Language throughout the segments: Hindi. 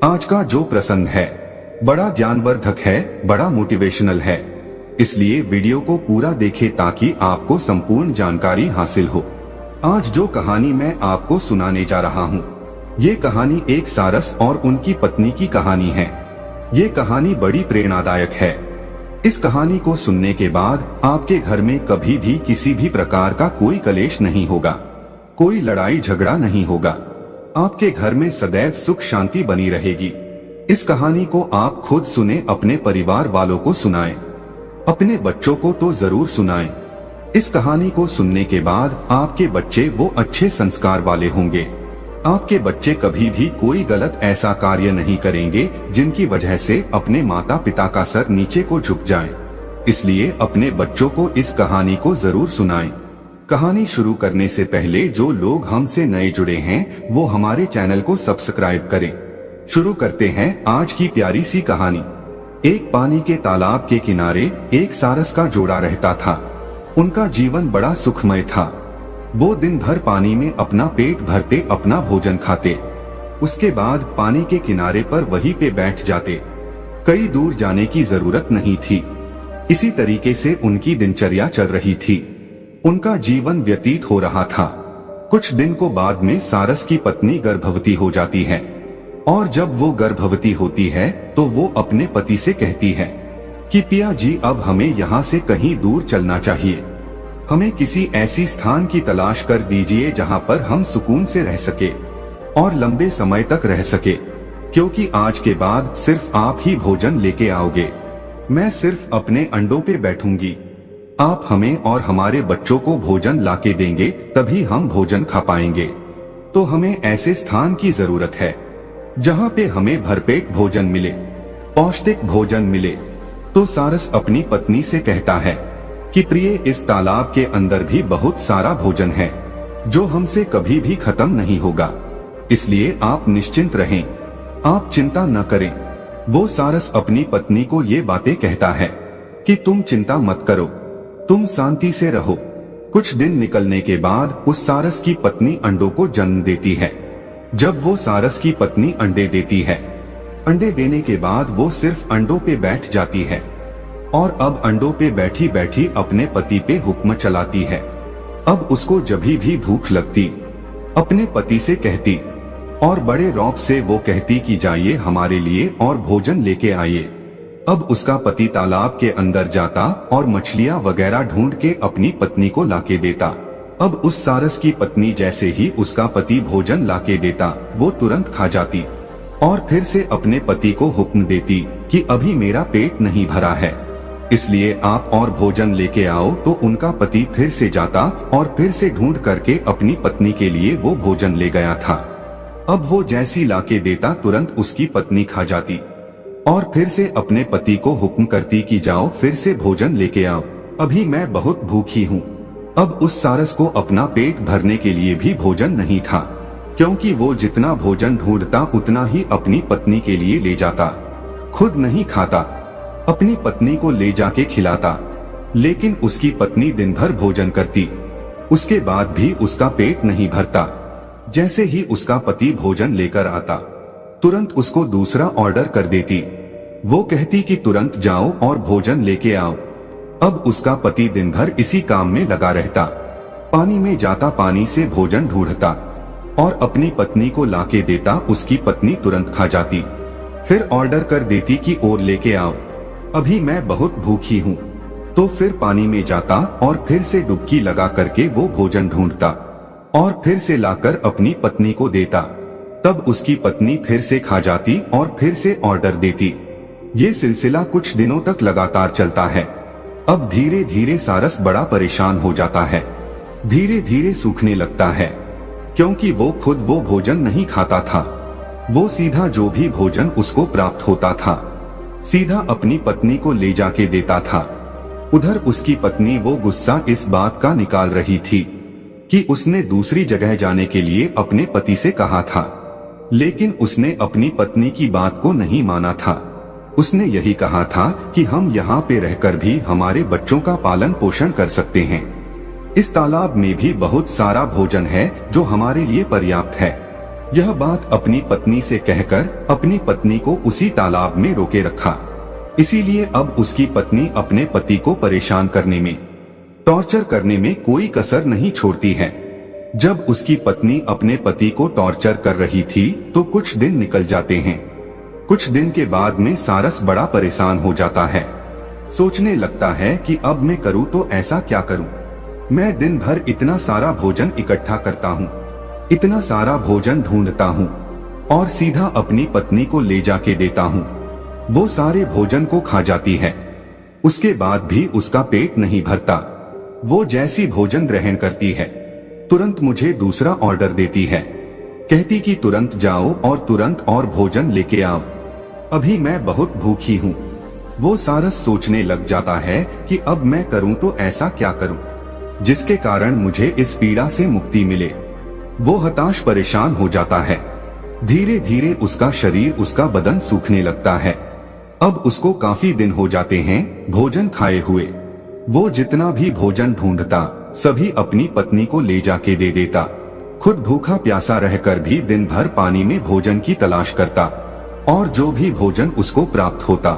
आज का जो प्रसंग है बड़ा ज्ञानवर्धक है, बड़ा मोटिवेशनल है, इसलिए वीडियो को पूरा देखें ताकि आपको संपूर्ण जानकारी हासिल हो। आज जो कहानी मैं आपको सुनाने जा रहा हूँ, ये कहानी एक सारस और उनकी पत्नी की कहानी है। ये कहानी बड़ी प्रेरणादायक है। इस कहानी को सुनने के बाद आपके घर में कभी भी किसी भी प्रकार का कोई कलेश नहीं होगा, कोई लड़ाई झगड़ा नहीं होगा। आपके घर में सदैव सुख शांति बनी रहेगी। इस कहानी को आप खुद सुने, अपने परिवार वालों को सुनाएं, अपने बच्चों को तो जरूर सुनाएं। इस कहानी को सुनने के बाद आपके बच्चे वो अच्छे संस्कार वाले होंगे। आपके बच्चे कभी भी कोई गलत ऐसा कार्य नहीं करेंगे जिनकी वजह से अपने माता पिता का सर नीचे को झुक जाए। इसलिए अपने बच्चों को इस कहानी को जरूर सुनाएं। कहानी शुरू करने से पहले जो लोग हमसे नए जुड़े हैं वो हमारे चैनल को सब्सक्राइब करें। शुरू करते हैं आज की प्यारी सी कहानी। एक पानी के तालाब के किनारे एक सारस का जोड़ा रहता था। उनका जीवन बड़ा सुखमय था। वो दिन भर पानी में अपना पेट भरते, अपना भोजन खाते, उसके बाद पानी के किनारे पर वहीं पे बैठ जाते। कई दूर जाने की जरूरत नहीं थी। इसी तरीके से उनकी दिनचर्या चल रही थी। उनका जीवन व्यतीत हो रहा था। कुछ दिन को बाद में सारस की पत्नी गर्भवती हो जाती है और जब वो गर्भवती होती है तो वो अपने पति से कहती है कि पिया जी, अब हमें यहाँ से कहीं दूर चलना चाहिए। हमें किसी ऐसी स्थान की तलाश कर दीजिए जहाँ पर हम सुकून से रह सके और लंबे समय तक रह सके, क्योंकि आज के बाद सिर्फ आप ही भोजन लेके आओगे। मैं सिर्फ अपने अंडों पे बैठूंगी। आप हमें और हमारे बच्चों को भोजन लाके देंगे, तभी हम भोजन खा पाएंगे। तो हमें ऐसे स्थान की जरूरत है जहाँ पे हमें भरपेट भोजन मिले, पौष्टिक भोजन मिले। तो सारस अपनी पत्नी से कहता है कि प्रिय, इस तालाब के अंदर भी बहुत सारा भोजन है जो हमसे कभी भी खत्म नहीं होगा, इसलिए आप निश्चिंत रहें, आप चिंता न करें। वो सारस अपनी पत्नी को ये बातें कहता है कि तुम चिंता मत करो, तुम शांति से रहो। कुछ दिन निकलने के बाद उस सारस की पत्नी अंडों को जन्म देती है। जब वो सारस की पत्नी अंडे देती है, अंडे देने के बाद वो सिर्फ अंडों पे बैठ जाती है और अब अंडों पे बैठी बैठी अपने पति पे हुक्म चलाती है। अब उसको जभी भी भूख लगती अपने पति से कहती और बड़े रौब से वो कहती कि जाइए हमारे लिए और भोजन लेके आइए। अब उसका पति तालाब के अंदर जाता और मछलियां वगैरह ढूंढ के अपनी पत्नी को लाके देता। अब उस सारस की पत्नी जैसे ही उसका पति भोजन लाके देता, वो तुरंत खा जाती और फिर से अपने पति को हुक्म देती कि अभी मेरा पेट नहीं भरा है, इसलिए आप और भोजन लेके आओ। तो उनका पति फिर से जाता और फिर से ढूंढ करके अपनी पत्नी के लिए वो भोजन ले गया था। अब वो जैसी लाके देता, तुरंत उसकी पत्नी खा जाती और फिर से अपने पति को हुक्म करती कि जाओ फिर से भोजन लेके आओ, अभी मैं बहुत भूखी हूँ। अब उस सारस को अपना पेट भरने के लिए भी भोजन नहीं था, क्योंकि वो जितना भोजन ढूंढता उतना ही अपनी पत्नी के लिए ले जाता, खुद नहीं खाता, अपनी पत्नी को ले जाके खिलाता। लेकिन उसकी पत्नी दिन भर भोजन करती, उसके बाद भी उसका पेट नहीं भरता। जैसे ही उसका पति भोजन लेकर आता, तुरंत उसको दूसरा ऑर्डर कर देती। वो कहती कि तुरंत जाओ और भोजन लेके आओ। अब उसका पति दिन भर इसी काम में लगा रहता, पानी में जाता, पानी से भोजन ढूंढता और अपनी पत्नी को लाके देता। उसकी पत्नी तुरंत खा जाती, फिर ऑर्डर कर देती कि और लेके आओ, अभी मैं बहुत भूखी हूँ। तो फिर पानी में जाता और फिर से डुबकी लगा करके वो भोजन ढूंढता और फिर से लाकर अपनी पत्नी को देता। तब उसकी पत्नी फिर से खा जाती और फिर से ऑर्डर देती। ये सिलसिला कुछ दिनों तक लगातार चलता है। अब धीरे धीरे सारस बड़ा परेशान हो जाता है, धीरे धीरे सूखने लगता है, क्योंकि वो खुद वो भोजन नहीं खाता था। वो सीधा जो भी भोजन उसको प्राप्त होता था, सीधा अपनी पत्नी को ले जाके देता था। उधर उसकी पत्नी वो गुस्सा इस बात का निकाल रही थी कि उसने दूसरी जगह जाने के लिए अपने पति से कहा था, लेकिन उसने अपनी पत्नी की बात को नहीं माना था। उसने यही कहा था कि हम यहाँ पे रहकर भी हमारे बच्चों का पालन पोषण कर सकते हैं। इस तालाब में भी बहुत सारा भोजन है जो हमारे लिए पर्याप्त है। यह बात अपनी पत्नी से कहकर अपनी पत्नी को उसी तालाब में रोके रखा। इसीलिए अब उसकी पत्नी अपने पति को परेशान करने में, टॉर्चर करने में कोई कसर नहीं छोड़ती है। जब उसकी पत्नी अपने पति को टॉर्चर कर रही थी तो कुछ दिन निकल जाते हैं। कुछ दिन के बाद में सारस बड़ा परेशान हो जाता है। सोचने लगता है कि अब मैं करूँ तो ऐसा क्या करूँ। मैं दिन भर इतना सारा भोजन इकट्ठा करता हूँ, इतना सारा भोजन ढूंढता हूँ और सीधा अपनी पत्नी को ले जाके देता हूँ। वो सारे भोजन को खा जाती है। उसके बाद भी उसका पेट नहीं भरता। वो जैसी भोजन ग्रहण करती है तुरंत मुझे दूसरा ऑर्डर देती है। कहती कि तुरंत जाओ और तुरंत और भोजन लेके आओ, अभी मैं बहुत भूखी हूँ। वो सारस सोचने लग जाता है कि अब मैं करूँ तो ऐसा क्या करूँ जिसके कारण मुझे इस पीड़ा से मुक्ति मिले। वो हताश परेशान हो जाता है। धीरे धीरे उसका शरीर, उसका बदन सूखने लगता है। अब उसको काफी दिन हो जाते हैं भोजन खाए हुए। वो जितना भी भोजन ढूंढता सभी अपनी पत्नी को ले जाके दे देता। खुद भूखा प्यासा रहकर भी दिन भर पानी में भोजन की तलाश करता और जो भी भोजन उसको प्राप्त होता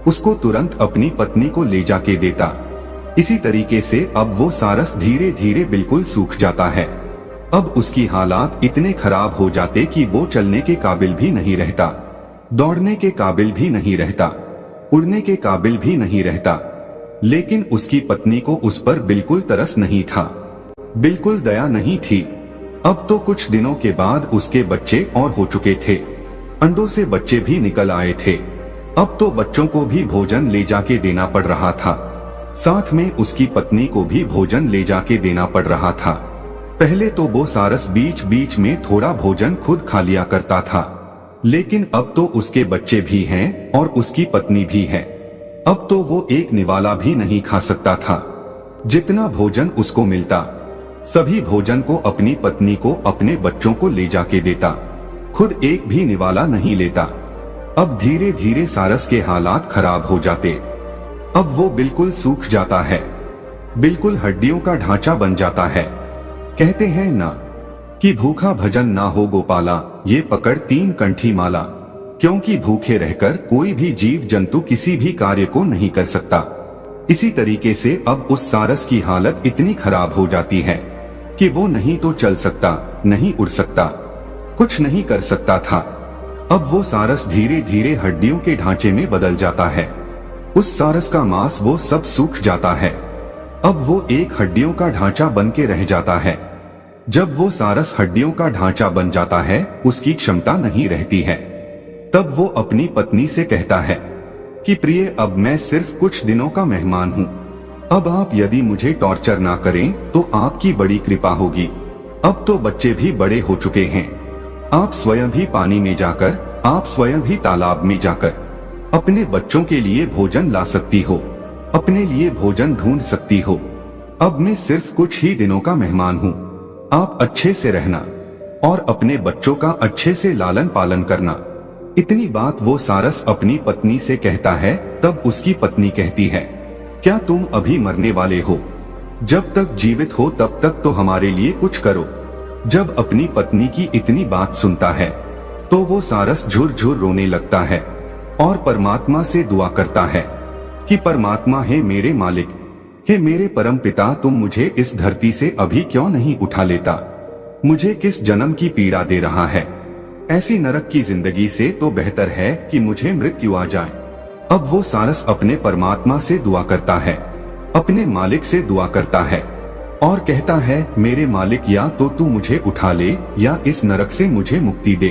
उसको तुरंत अपनी पत्नी को ले जाके देता। इसी तरीके से अब वो सारस धीरे धीरे बिल्कुल सूख जाता है। अब उसकी हालात इतने खराब हो जाते कि वो चलने के काबिल भी नहीं रहता, दौड़ने के काबिल भी नहीं रहता, उड़ने के काबिल भी नहीं रहता। लेकिन उसकी पत्नी को उस पर बिल्कुल तरस नहीं था, बिल्कुल दया नहीं थी। अब तो कुछ दिनों के बाद उसके बच्चे और हो चुके थे, अंडों से बच्चे भी निकल आए थे। अब तो बच्चों को भी भोजन ले जाके देना पड़ रहा था, साथ में उसकी पत्नी को भी भोजन ले जाके देना पड़ रहा था। पहले तो वो सारस बीच बीच में थोड़ा भोजन खुद खा लिया करता था, लेकिन अब तो उसके बच्चे भी हैं और उसकी पत्नी भी है। अब तो वो एक निवाला भी नहीं खा सकता था। जितना भोजन उसको मिलता सभी भोजन को अपनी पत्नी को, अपने बच्चों को ले जाके देता, खुद एक भी निवाला नहीं लेता। अब धीरे धीरे सारस के हालात खराब हो जाते। अब वो बिल्कुल सूख जाता है, बिल्कुल हड्डियों का ढांचा बन जाता है। कहते हैं ना कि भूखा भजन ना हो गोपाला, ये पकड़ 3 कंठी माला। क्योंकि भूखे रहकर कोई भी जीव जंतु किसी भी कार्य को नहीं कर सकता। इसी तरीके से अब उस सारस की हालत इतनी खराब हो जाती है कि वो नहीं तो चल सकता, नहीं उड़ सकता, कुछ नहीं कर सकता था। अब वो सारस धीरे धीरे हड्डियों के ढांचे में बदल जाता है। उस सारस का मांस वो सब सूख जाता है। अब वो एक हड्डियों का ढांचा बन के रह जाता है। जब वो सारस हड्डियों का ढांचा बन जाता है, उसकी क्षमता नहीं रहती है। तब वो अपनी पत्नी से कहता है कि प्रिय, अब मैं सिर्फ कुछ दिनों का मेहमान हूँ। अब आप यदि मुझे टॉर्चर ना करें तो आपकी बड़ी कृपा होगी। अब तो बच्चे भी बड़े हो चुके हैं। आप स्वयं भी पानी में जाकर, आप स्वयं भी तालाब में जाकर अपने बच्चों के लिए भोजन ला सकती हो, अपने लिए भोजन ढूंढ सकती हो। अब मैं सिर्फ कुछ ही दिनों का मेहमान हूँ। आप अच्छे से रहना और अपने बच्चों का अच्छे से लालन पालन करना। इतनी बात वो सारस अपनी पत्नी से कहता है। तब उसकी पत्नी कहती है, क्या तुम अभी मरने वाले हो? जब तक जीवित हो तब तक तो हमारे लिए कुछ करो। जब अपनी पत्नी की इतनी बात सुनता है तो वो सारस झुर-झुर रोने लगता है और परमात्मा से दुआ करता है कि परमात्मा, हे मेरे मालिक, हे मेरे परम पिता, तुम मुझे इस धरती से अभी क्यों नहीं उठा लेता? मुझे किस जन्म की पीड़ा दे रहा है? ऐसी नरक की जिंदगी से तो बेहतर है कि मुझे मृत्यु आ जाए। अब वो सारस अपने परमात्मा से दुआ करता है, अपने मालिक से दुआ करता है और कहता है, मेरे मालिक, या तो तू मुझे उठा ले या इस नरक से मुझे मुक्ति दे।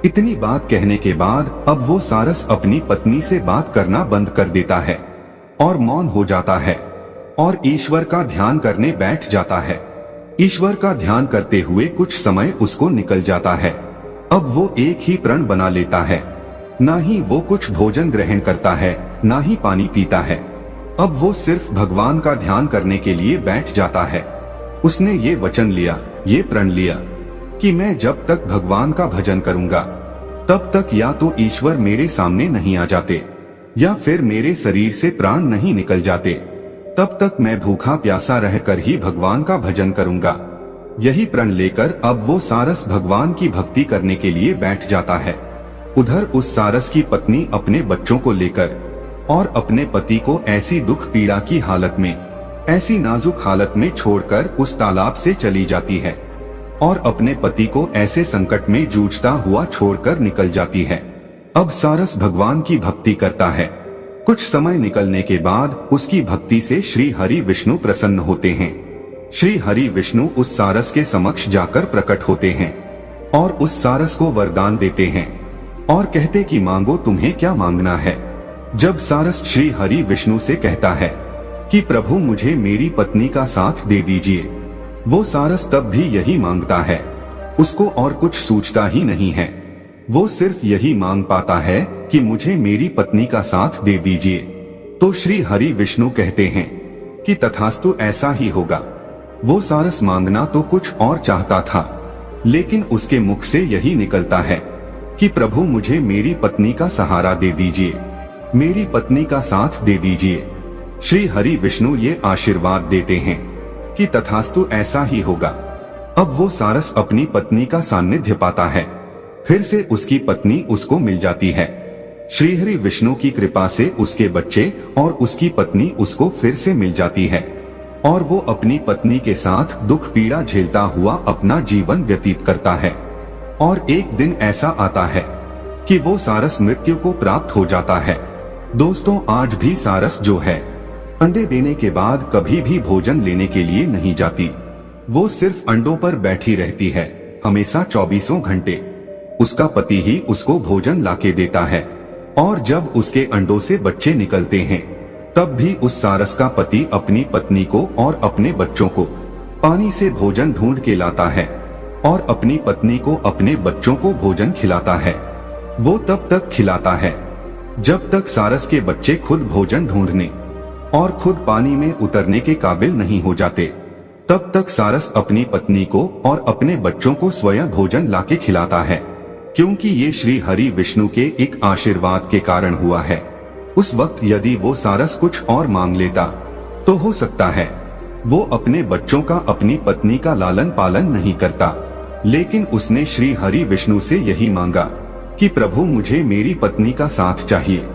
इतनी बात कहने के बाद अब वो सारस अपनी पत्नी से बात करना बंद कर देता है और मौन हो जाता है और ईश्वर का ध्यान करने बैठ जाता है। ईश्वर का ध्यान करते हुए कुछ समय उसको निकल जाता है। अब वो एक ही प्रण बना लेता है, ना ही वो कुछ भोजन ग्रहण करता है, ना ही पानी पीता है। अब वो सिर्फ भगवान का ध्यान करने के लिए बैठ जाता है। उसने ये वचन लिया, ये प्रण लिया कि मैं जब तक भगवान का भजन करूंगा तब तक या तो ईश्वर मेरे सामने नहीं आ जाते या फिर मेरे शरीर से प्राण नहीं निकल जाते, तब तक मैं भूखा प्यासा रहकर ही भगवान का भजन करूंगा। यही प्रण लेकर अब वो सारस भगवान की भक्ति करने के लिए बैठ जाता है। उधर उस सारस की पत्नी अपने बच्चों को लेकर और अपने पति को ऐसी दुख पीड़ा की हालत में, ऐसी नाजुक हालत में छोड़कर उस तालाब से चली जाती है और अपने पति को ऐसे संकट में जूझता हुआ छोड़कर निकल जाती है। अब सारस भगवान की भक्ति करता है। कुछ समय निकलने के बाद उसकी भक्ति से श्री हरि विष्णु प्रसन्न होते हैं। श्री हरि विष्णु उस सारस के समक्ष जाकर प्रकट होते हैं और उस सारस को वरदान देते हैं और कहते कि मांगो, तुम्हें क्या मांगना है। जब सारस श्री हरि विष्णु से कहता है कि प्रभु मुझे मेरी पत्नी का साथ दे दीजिए, वो सारस तब भी यही मांगता है, उसको और कुछ सूझता ही नहीं है। वो सिर्फ यही मांग पाता है कि मुझे मेरी पत्नी का साथ दे दीजिए। तो श्री हरि विष्णु कहते हैं कि तथास्तु, ऐसा ही होगा। वो सारस मांगना तो कुछ और चाहता था, लेकिन उसके मुख से यही निकलता है कि प्रभु मुझे मेरी पत्नी का सहारा दे दीजिए, मेरी पत्नी का साथ दे दीजिए। श्री हरि विष्णु ये आशीर्वाद देते हैं कि तथास्तु, ऐसा ही होगा। अब वो सारस अपनी पत्नी का सानिध्य पाता है। फिर से उसकी पत्नी उसको मिल जाती है। श्रीहरि विष्णु की कृपा से उसके बच्चे और उसकी पत्नी उसको फिर से मिल जाती है और वो अपनी पत्नी के साथ दुख पीड़ा झेलता हुआ अपना जीवन व्यतीत करता है। और एक दिन ऐसा आता है कि वो सारस मृत्यु को प्राप्त हो जाता है। दोस्तों, आज भी सारस जो है, अंडे देने के बाद कभी भी भोजन लेने के लिए नहीं जाती। वो सिर्फ अंडों पर बैठी रहती है, हमेशा 24 घंटे। उसका पति ही उसको भोजन लाके देता है और जब उसके अंडों से बच्चे निकलते हैं तब भी उस सारस का पति अपनी पत्नी को और अपने बच्चों को पानी से भोजन ढूंढ के लाता है और अपनी पत्नी को अपने बच्चों को भोजन खिलाता है। वो तब तक खिलाता है जब तक सारस के बच्चे खुद भोजन ढूंढने और खुद पानी में उतरने के काबिल नहीं हो जाते। तब तक सारस अपनी पत्नी को और अपने बच्चों को स्वयं भोजन लाके खिलाता है, क्योंकि ये श्री हरि विष्णु के एक आशीर्वाद के कारण हुआ है। उस वक्त यदि वो सारस कुछ और मांग लेता तो हो सकता है वो अपने बच्चों का, अपनी पत्नी का लालन पालन नहीं करता, लेकिन उसने श्री हरि विष्णु से यही मांगा कि प्रभु मुझे मेरी पत्नी का साथ चाहिए।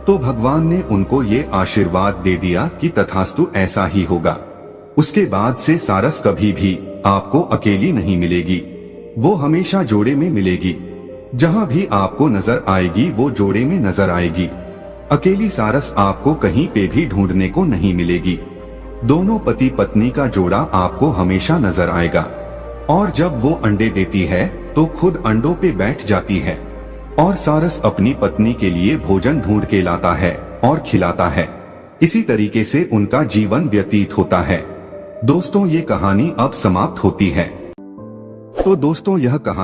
तो भगवान ने उनको ये आशीर्वाद दे दिया कि तथास्तु, ऐसा ही होगा। उसके बाद से सारस कभी भी आपको अकेली नहीं मिलेगी, वो हमेशा जोड़े में मिलेगी। जहाँ भी आपको नजर आएगी वो जोड़े में नजर आएगी। अकेली सारस आपको कहीं पे भी ढूंढने को नहीं मिलेगी। दोनों पति पत्नी का जोड़ा आपको हमेशा नजर आएगा। और जब वो अंडे देती है तो खुद अंडों पे बैठ जाती है और सारस अपनी पत्नी के लिए भोजन ढूंढ के लाता है और खिलाता है। इसी तरीके से उनका जीवन व्यतीत होता है। दोस्तों, ये कहानी अब समाप्त होती है। तो दोस्तों, यह कहानी